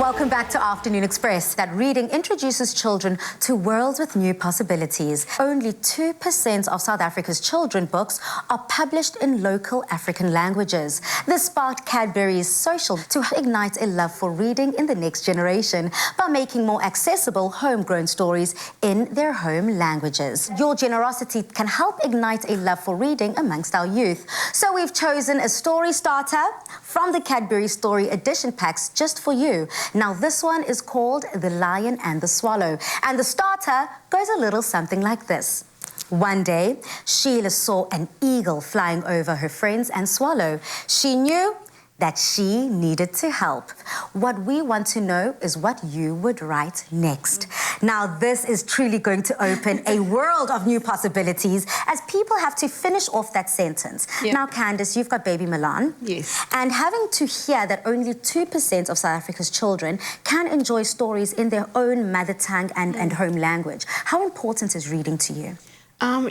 Welcome back to Afternoon Express. That reading introduces children to worlds with new possibilities. Only 2% of South Africa's children's books are published in local African languages. This sparked CADBURY's social to ignite a love for reading in the next generation by making more accessible homegrown stories in their home languages. Your generosity can help ignite a love for reading amongst our youth. So we've chosen a story starter from the CADBURY Story Edition packs just for you. Now this one is called The Lion and the Swallow, and the starter goes a little something like this. One day, Sheila saw an eagle flying over her friends and swallow. She knew that she needed to help. What we want to know is what you would write next. Now, this is truly going to open a world of new possibilities as people have to finish off that sentence. Yep. Now, Candice, you've got baby Milan. Yes. And having to hear that only 2% of South Africa's children can enjoy stories in their own mother tongue and home language, how important is reading to you?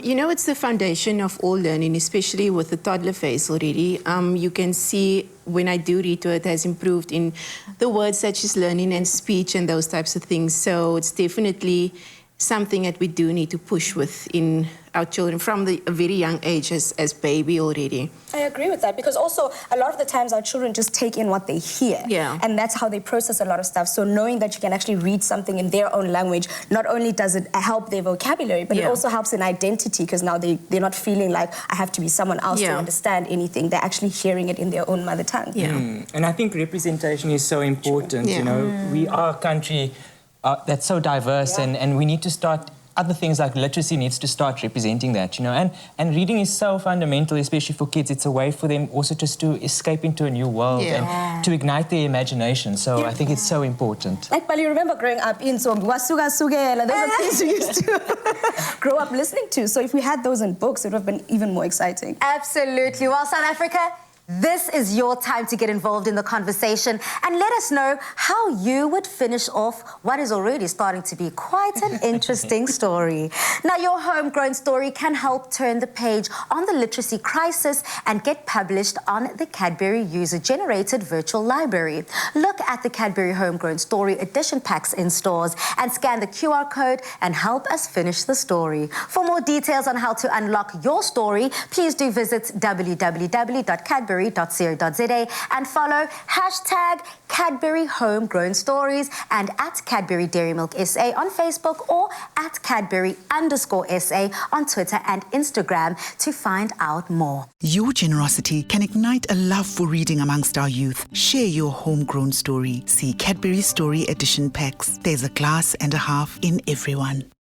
You know, it's the foundation of all learning, especially with the toddler phase already. You can see when I do read to it has improved in the words that she's learning and speech and those types of things. So it's definitely something that we do need to push within our children from a very young age as baby already. I agree with that, because also a lot of the times our children just take in what they hear. Yeah. And that's how they process a lot of stuff. So knowing that you can actually read something in their own language, not only does it help their vocabulary, but it also helps in identity, because now they're not feeling like I have to be someone else to understand anything. They're actually hearing it in their own mother tongue. Yeah. And I think representation is so important. You know, we are a country that's so diverse, and we need to start. Other things like literacy needs to start representing that, you know, and reading is so fundamental, especially for kids. It's a way for them also just to escape into a new world and to ignite their imagination. So I think it's so important. Like, but you remember growing up in Sombi, Wasuga Sugela, those are things we used to grow up listening to. So if we had those in books, it would have been even more exciting. Absolutely. Well, South Africa, this is your time to get involved in the conversation and let us know how you would finish off what is already starting to be quite an interesting story. Now, your homegrown story can help turn the page on the literacy crisis and get published on the CADBURY user-generated virtual library. Look at the CADBURY Homegrown Story Edition packs in stores and scan the QR code and help us finish the story. For more details on how to unlock your story, please do visit www.cadbury.co.za and follow #CADBURY Homegrown Stories and @Cadbury Dairy Milk SA on Facebook or @Cadbury_SA on Twitter and Instagram to find out more. Your generosity can ignite a love for reading amongst our youth. Share your homegrown story. See CADBURY Story Edition packs. There's a glass and a half in everyone.